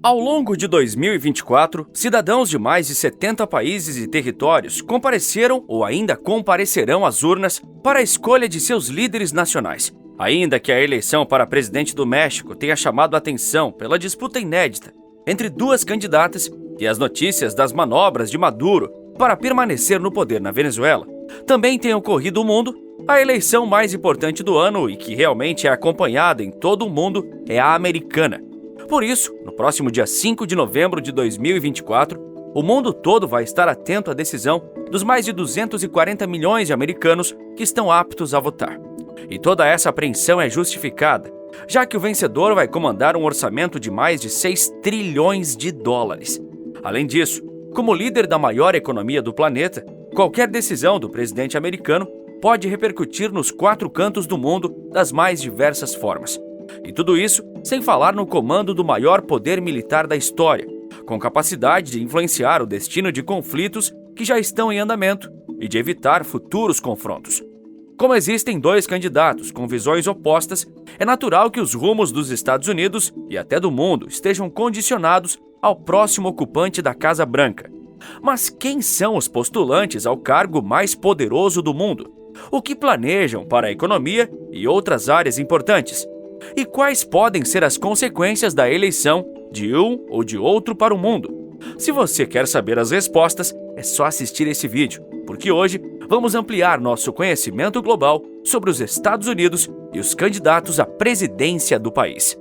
Ao longo de 2024, cidadãos de mais de 70 países e territórios compareceram ou ainda comparecerão às urnas para a escolha de seus líderes nacionais. Ainda que a eleição para presidente do México tenha chamado a atenção pela disputa inédita entre duas candidatas e as notícias das manobras de Maduro para permanecer no poder na Venezuela, também tem ocorrido no mundo. A eleição mais importante do ano e que realmente é acompanhada em todo o mundo é a americana. Por isso, no próximo dia 5 de novembro de 2024, o mundo todo vai estar atento à decisão dos mais de 240 milhões de americanos que estão aptos a votar. E toda essa apreensão é justificada, já que o vencedor vai comandar um orçamento de mais de 6 trilhões de dólares. Além disso, como líder da maior economia do planeta, qualquer decisão do presidente americano pode repercutir nos 4 cantos do mundo das mais diversas formas. E tudo isso sem falar no comando do maior poder militar da história, com capacidade de influenciar o destino de conflitos que já estão em andamento e de evitar futuros confrontos. Como existem 2 candidatos com visões opostas, é natural que os rumos dos Estados Unidos e até do mundo estejam condicionados ao próximo ocupante da Casa Branca. Mas quem são os postulantes ao cargo mais poderoso do mundo? O que planejam para a economia e outras áreas importantes? E quais podem ser as consequências da eleição de um ou de outro para o mundo? Se você quer saber as respostas, é só assistir esse vídeo, porque hoje vamos ampliar nosso conhecimento global sobre os Estados Unidos e os candidatos à presidência do país.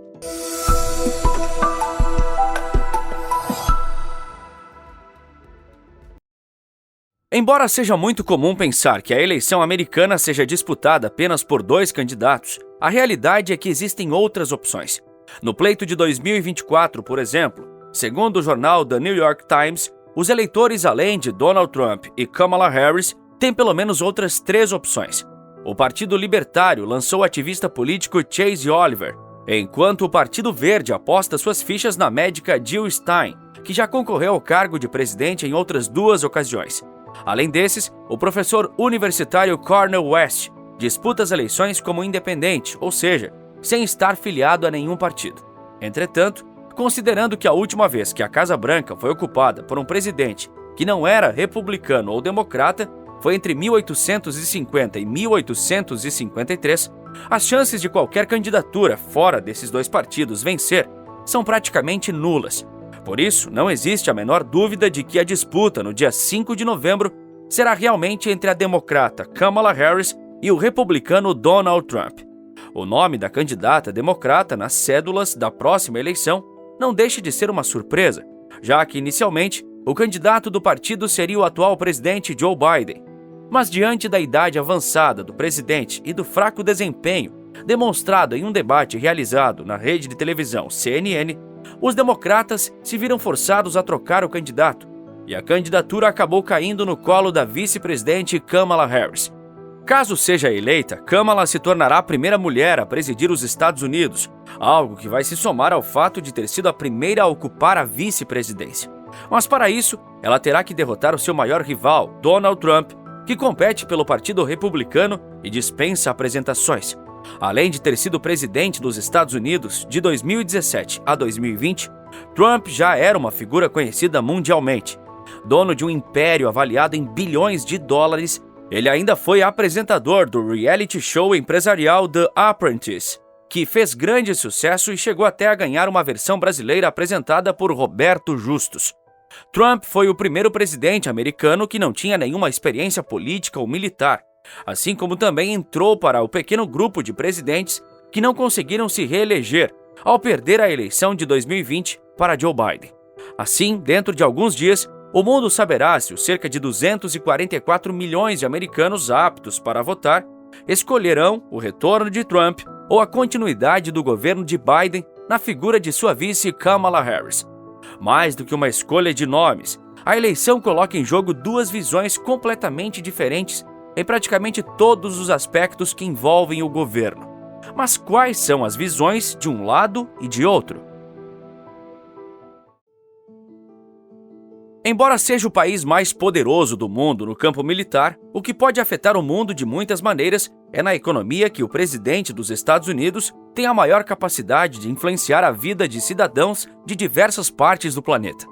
Embora seja muito comum pensar que a eleição americana seja disputada apenas por 2 candidatos, a realidade é que existem outras opções. No pleito de 2024, por exemplo, segundo o jornal The New York Times, os eleitores, além de Donald Trump e Kamala Harris, têm pelo menos outras 3 opções. O Partido Libertário lançou o ativista político Chase Oliver, enquanto o Partido Verde aposta suas fichas na médica Jill Stein, que já concorreu ao cargo de presidente em outras 2 ocasiões. Além desses, o professor universitário Cornel West disputa as eleições como independente, ou seja, sem estar filiado a nenhum partido. Entretanto, considerando que a última vez que a Casa Branca foi ocupada por um presidente que não era republicano ou democrata foi entre 1850 e 1853, as chances de qualquer candidatura fora desses 2 partidos vencer são praticamente nulas. Por isso, não existe a menor dúvida de que a disputa no dia 5 de novembro será realmente entre a democrata Kamala Harris e o republicano Donald Trump. O nome da candidata democrata nas cédulas da próxima eleição não deixa de ser uma surpresa, já que inicialmente o candidato do partido seria o atual presidente Joe Biden. Mas diante da idade avançada do presidente e do fraco desempenho demonstrado em um debate realizado na rede de televisão CNN, os democratas se viram forçados a trocar o candidato, e a candidatura acabou caindo no colo da vice-presidente Kamala Harris. Caso seja eleita, Kamala se tornará a primeira mulher a presidir os Estados Unidos, algo que vai se somar ao fato de ter sido a primeira a ocupar a vice-presidência. Mas para isso, ela terá que derrotar o seu maior rival, Donald Trump, que compete pelo Partido Republicano e dispensa apresentações. Além de ter sido presidente dos Estados Unidos de 2017 a 2020, Trump já era uma figura conhecida mundialmente. Dono de um império avaliado em bilhões de dólares, ele ainda foi apresentador do reality show empresarial The Apprentice, que fez grande sucesso e chegou até a ganhar uma versão brasileira apresentada por Roberto Justus. Trump foi o primeiro presidente americano que não tinha nenhuma experiência política ou militar, assim como também entrou para o pequeno grupo de presidentes que não conseguiram se reeleger ao perder a eleição de 2020 para Joe Biden. Assim, dentro de alguns dias, o mundo saberá se os cerca de 244 milhões de americanos aptos para votar escolherão o retorno de Trump ou a continuidade do governo de Biden na figura de sua vice Kamala Harris. Mais do que uma escolha de nomes, a eleição coloca em jogo 2 visões completamente diferentes em praticamente todos os aspectos que envolvem o governo. Mas quais são as visões de um lado e de outro? Embora seja o país mais poderoso do mundo no campo militar, o que pode afetar o mundo de muitas maneiras é na economia que o presidente dos Estados Unidos tem a maior capacidade de influenciar a vida de cidadãos de diversas partes do planeta.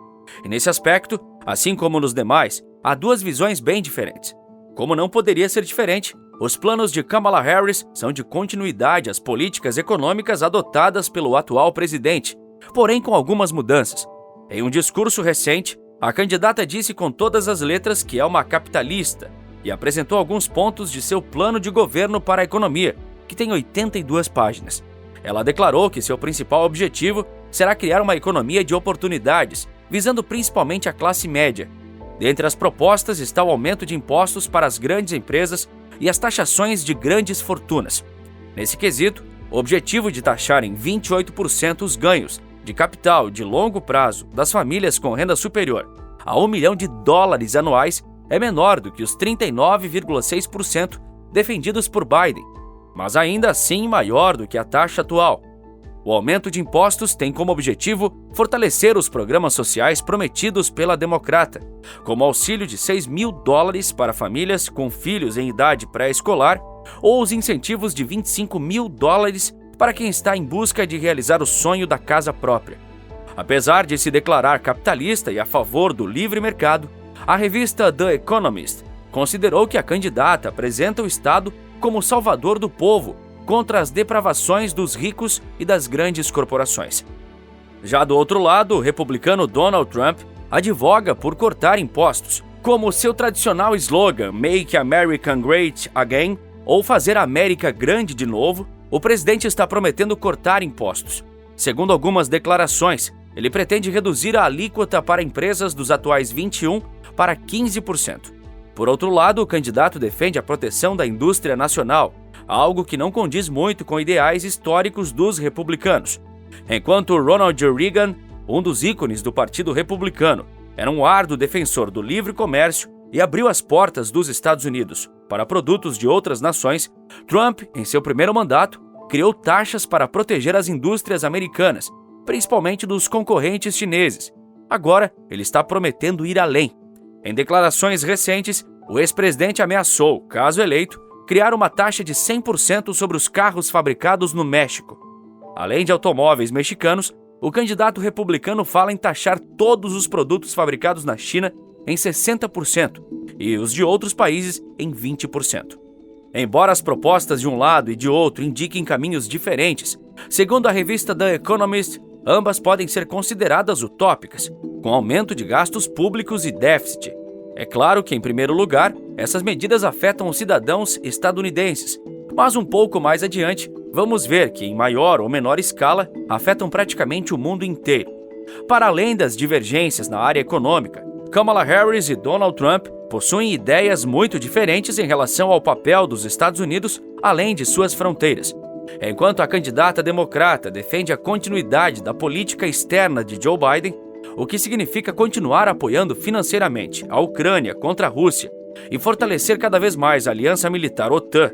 E nesse aspecto, assim como nos demais, há duas visões bem diferentes. Como não poderia ser diferente, os planos de Kamala Harris são de continuidade às políticas econômicas adotadas pelo atual presidente, porém com algumas mudanças. Em um discurso recente, a candidata disse com todas as letras que é uma capitalista e apresentou alguns pontos de seu plano de governo para a economia, que tem 82 páginas. Ela declarou que seu principal objetivo será criar uma economia de oportunidades, visando principalmente a classe média. Dentre as propostas está o aumento de impostos para as grandes empresas e as taxações de grandes fortunas. Nesse quesito, o objetivo de taxar em 28% os ganhos de capital de longo prazo das famílias com renda superior a $1 milhão anuais é menor do que os 39,6% defendidos por Biden, mas ainda assim maior do que a taxa atual. O aumento de impostos tem como objetivo fortalecer os programas sociais prometidos pela democrata, como auxílio de $6 mil para famílias com filhos em idade pré-escolar ou os incentivos de $25 mil para quem está em busca de realizar o sonho da casa própria. Apesar de se declarar capitalista e a favor do livre mercado, a revista The Economist considerou que a candidata apresenta o Estado como salvador do povo contra as depravações dos ricos e das grandes corporações. Já do outro lado, o republicano Donald Trump advoga por cortar impostos, como seu tradicional slogan Make America Great Again ou Fazer a América Grande de Novo. O presidente está prometendo cortar impostos. Segundo algumas declarações, ele pretende reduzir a alíquota para empresas dos atuais 21% para 15%. Por outro lado, o candidato defende a proteção da indústria nacional, algo que não condiz muito com ideais históricos dos republicanos. Enquanto Ronald Reagan, um dos ícones do Partido Republicano, era um árduo defensor do livre comércio e abriu as portas dos Estados Unidos para produtos de outras nações, Trump, em seu primeiro mandato, criou taxas para proteger as indústrias americanas, principalmente dos concorrentes chineses. Agora, ele está prometendo ir além. Em declarações recentes, o ex-presidente ameaçou, caso eleito, criar uma taxa de 100% sobre os carros fabricados no México. Além de automóveis mexicanos, o candidato republicano fala em taxar todos os produtos fabricados na China em 60% e os de outros países em 20%. Embora as propostas de um lado e de outro indiquem caminhos diferentes, segundo a revista The Economist, ambas podem ser consideradas utópicas, com aumento de gastos públicos e déficit. É claro que, em primeiro lugar, essas medidas afetam os cidadãos estadunidenses, mas um pouco mais adiante, vamos ver que, em maior ou menor escala, afetam praticamente o mundo inteiro. Para além das divergências na área econômica, Kamala Harris e Donald Trump possuem ideias muito diferentes em relação ao papel dos Estados Unidos além de suas fronteiras. Enquanto a candidata democrata defende a continuidade da política externa de Joe Biden, o que significa continuar apoiando financeiramente a Ucrânia contra a Rússia e fortalecer cada vez mais a aliança militar OTAN,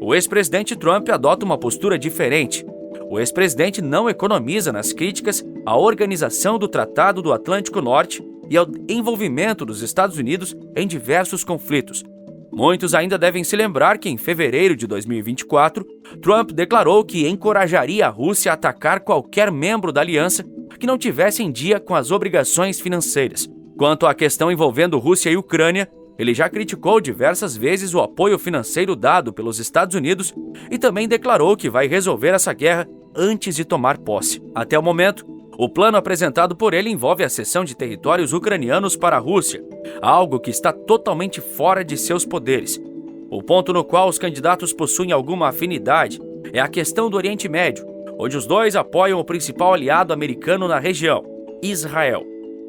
o ex-presidente Trump adota uma postura diferente. O ex-presidente não economiza nas críticas à organização do Tratado do Atlântico Norte e ao envolvimento dos Estados Unidos em diversos conflitos. Muitos ainda devem se lembrar que, em fevereiro de 2024, Trump declarou que encorajaria a Rússia a atacar qualquer membro da aliança que não tivesse em dia com as obrigações financeiras. Quanto à questão envolvendo Rússia e Ucrânia, ele já criticou diversas vezes o apoio financeiro dado pelos Estados Unidos e também declarou que vai resolver essa guerra antes de tomar posse. Até o momento, o plano apresentado por ele envolve a cessão de territórios ucranianos para a Rússia, algo que está totalmente fora de seus poderes. O ponto no qual os candidatos possuem alguma afinidade é a questão do Oriente Médio, onde os dois apoiam o principal aliado americano na região, Israel.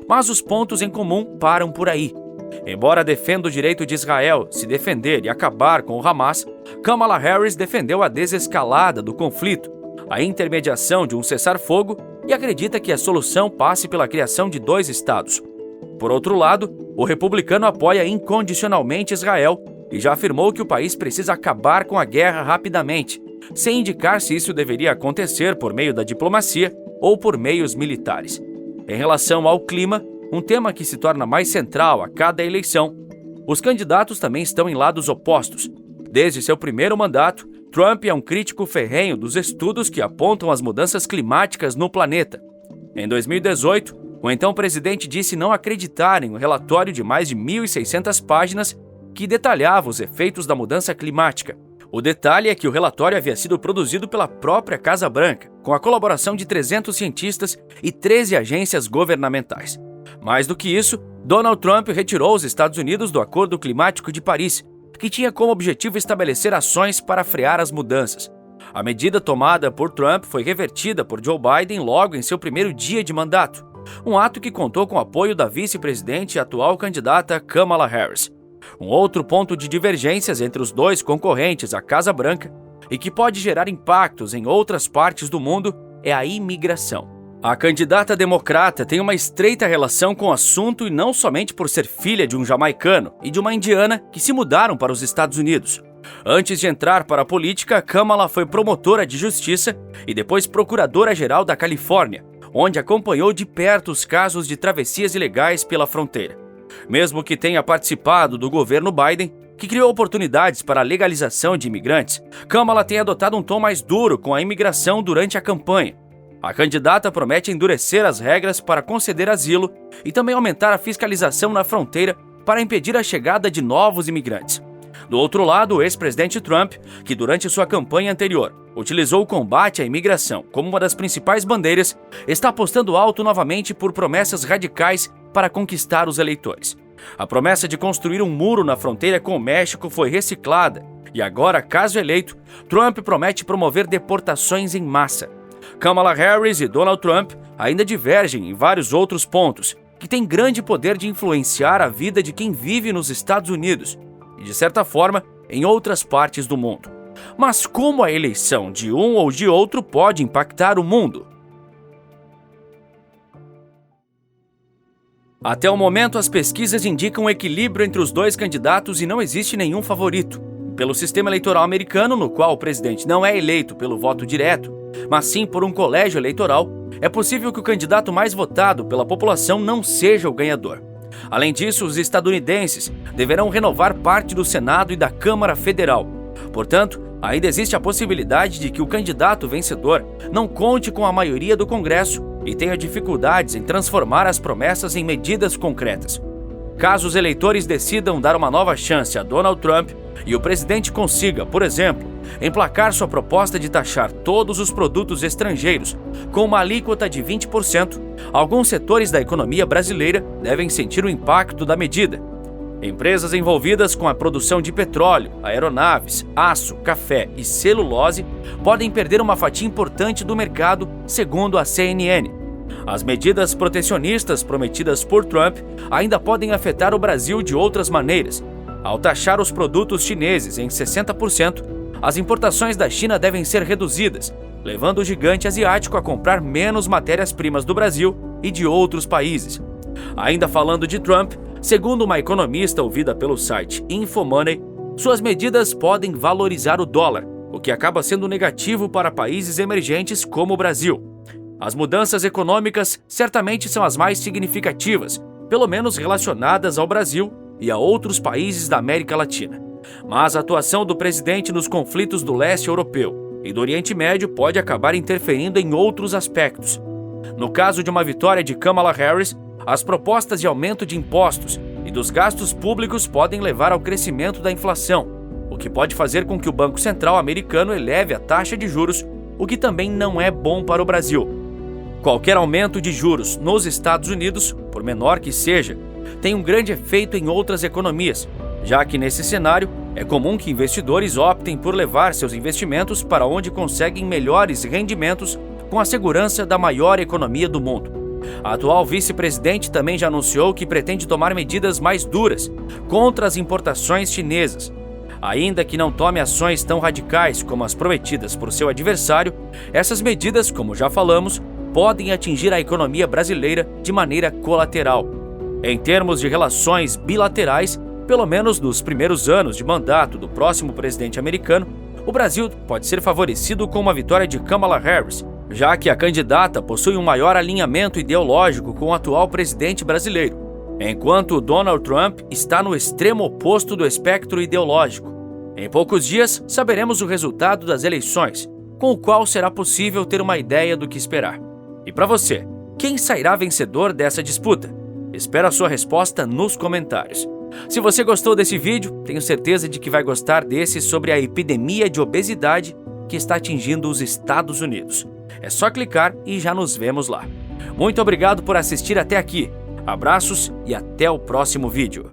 Mas os pontos em comum param por aí. Embora defenda o direito de Israel se defender e acabar com o Hamas, Kamala Harris defendeu a desescalada do conflito, a intermediação de um cessar-fogo e acredita que a solução passe pela criação de 2 estados. Por outro lado, o republicano apoia incondicionalmente Israel e já afirmou que o país precisa acabar com a guerra rapidamente, sem indicar se isso deveria acontecer por meio da diplomacia ou por meios militares. Em relação ao clima, um tema que se torna mais central a cada eleição, os candidatos também estão em lados opostos. Desde seu primeiro mandato, Trump é um crítico ferrenho dos estudos que apontam as mudanças climáticas no planeta. Em 2018, o então presidente disse não acreditar em um relatório de mais de 1.600 páginas que detalhava os efeitos da mudança climática. O detalhe é que o relatório havia sido produzido pela própria Casa Branca, com a colaboração de 300 cientistas e 13 agências governamentais. Mais do que isso, Donald Trump retirou os Estados Unidos do Acordo Climático de Paris, que tinha como objetivo estabelecer ações para frear as mudanças. A medida tomada por Trump foi revertida por Joe Biden logo em seu primeiro dia de mandato, um ato que contou com o apoio da vice-presidente e atual candidata Kamala Harris. Um outro ponto de divergências entre os dois concorrentes à Casa Branca e que pode gerar impactos em outras partes do mundo é a imigração. A candidata democrata tem uma estreita relação com o assunto e não somente por ser filha de um jamaicano e de uma indiana que se mudaram para os Estados Unidos. Antes de entrar para a política, Kamala foi promotora de justiça e depois procuradora-geral da Califórnia, onde acompanhou de perto os casos de travessias ilegais pela fronteira. Mesmo que tenha participado do governo Biden, que criou oportunidades para a legalização de imigrantes, Kamala tem adotado um tom mais duro com a imigração durante a campanha. A candidata promete endurecer as regras para conceder asilo e também aumentar a fiscalização na fronteira para impedir a chegada de novos imigrantes. Do outro lado, o ex-presidente Trump, que durante sua campanha anterior utilizou o combate à imigração como uma das principais bandeiras, está apostando alto novamente por promessas radicais para conquistar os eleitores. A promessa de construir um muro na fronteira com o México foi reciclada e agora, caso eleito, Trump promete promover deportações em massa. Kamala Harris e Donald Trump ainda divergem em vários outros pontos, que têm grande poder de influenciar a vida de quem vive nos Estados Unidos e, de certa forma, em outras partes do mundo. Mas como a eleição de um ou de outro pode impactar o mundo? Até o momento, as pesquisas indicam um equilíbrio entre os dois candidatos e não existe nenhum favorito. Pelo sistema eleitoral americano, no qual o presidente não é eleito pelo voto direto, mas sim por um colégio eleitoral, é possível que o candidato mais votado pela população não seja o ganhador. Além disso, os estadunidenses deverão renovar parte do Senado e da Câmara Federal. Portanto, ainda existe a possibilidade de que o candidato vencedor não conte com a maioria do Congresso e tenha dificuldades em transformar as promessas em medidas concretas. Caso os eleitores decidam dar uma nova chance a Donald Trump e o presidente consiga, por exemplo, emplacar sua proposta de taxar todos os produtos estrangeiros com uma alíquota de 20%, alguns setores da economia brasileira devem sentir o impacto da medida. Empresas envolvidas com a produção de petróleo, aeronaves, aço, café e celulose podem perder uma fatia importante do mercado, segundo a CNN. As medidas protecionistas prometidas por Trump ainda podem afetar o Brasil de outras maneiras. Ao taxar os produtos chineses em 60%, as importações da China devem ser reduzidas, levando o gigante asiático a comprar menos matérias-primas do Brasil e de outros países. Ainda falando de Trump, segundo uma economista ouvida pelo site Infomoney, suas medidas podem valorizar o dólar, o que acaba sendo negativo para países emergentes como o Brasil. As mudanças econômicas certamente são as mais significativas, pelo menos relacionadas ao Brasil e a outros países da América Latina. Mas a atuação do presidente nos conflitos do leste europeu e do Oriente Médio pode acabar interferindo em outros aspectos. No caso de uma vitória de Kamala Harris, as propostas de aumento de impostos e dos gastos públicos podem levar ao crescimento da inflação, o que pode fazer com que o Banco Central americano eleve a taxa de juros, o que também não é bom para o Brasil. Qualquer aumento de juros nos Estados Unidos, por menor que seja, tem um grande efeito em outras economias, já que nesse cenário é comum que investidores optem por levar seus investimentos para onde conseguem melhores rendimentos com a segurança da maior economia do mundo. A atual vice-presidente também já anunciou que pretende tomar medidas mais duras contra as importações chinesas. Ainda que não tome ações tão radicais como as prometidas por seu adversário, essas medidas, como já falamos, podem atingir a economia brasileira de maneira colateral. Em termos de relações bilaterais, pelo menos nos primeiros anos de mandato do próximo presidente americano, o Brasil pode ser favorecido com uma vitória de Kamala Harris, já que a candidata possui um maior alinhamento ideológico com o atual presidente brasileiro, enquanto Donald Trump está no extremo oposto do espectro ideológico. Em poucos dias, saberemos o resultado das eleições, com o qual será possível ter uma ideia do que esperar. E para você, quem sairá vencedor dessa disputa? Espero a sua resposta nos comentários. Se você gostou desse vídeo, tenho certeza de que vai gostar desse sobre a epidemia de obesidade que está atingindo os Estados Unidos. É só clicar e já nos vemos lá. Muito obrigado por assistir até aqui. Abraços e até o próximo vídeo.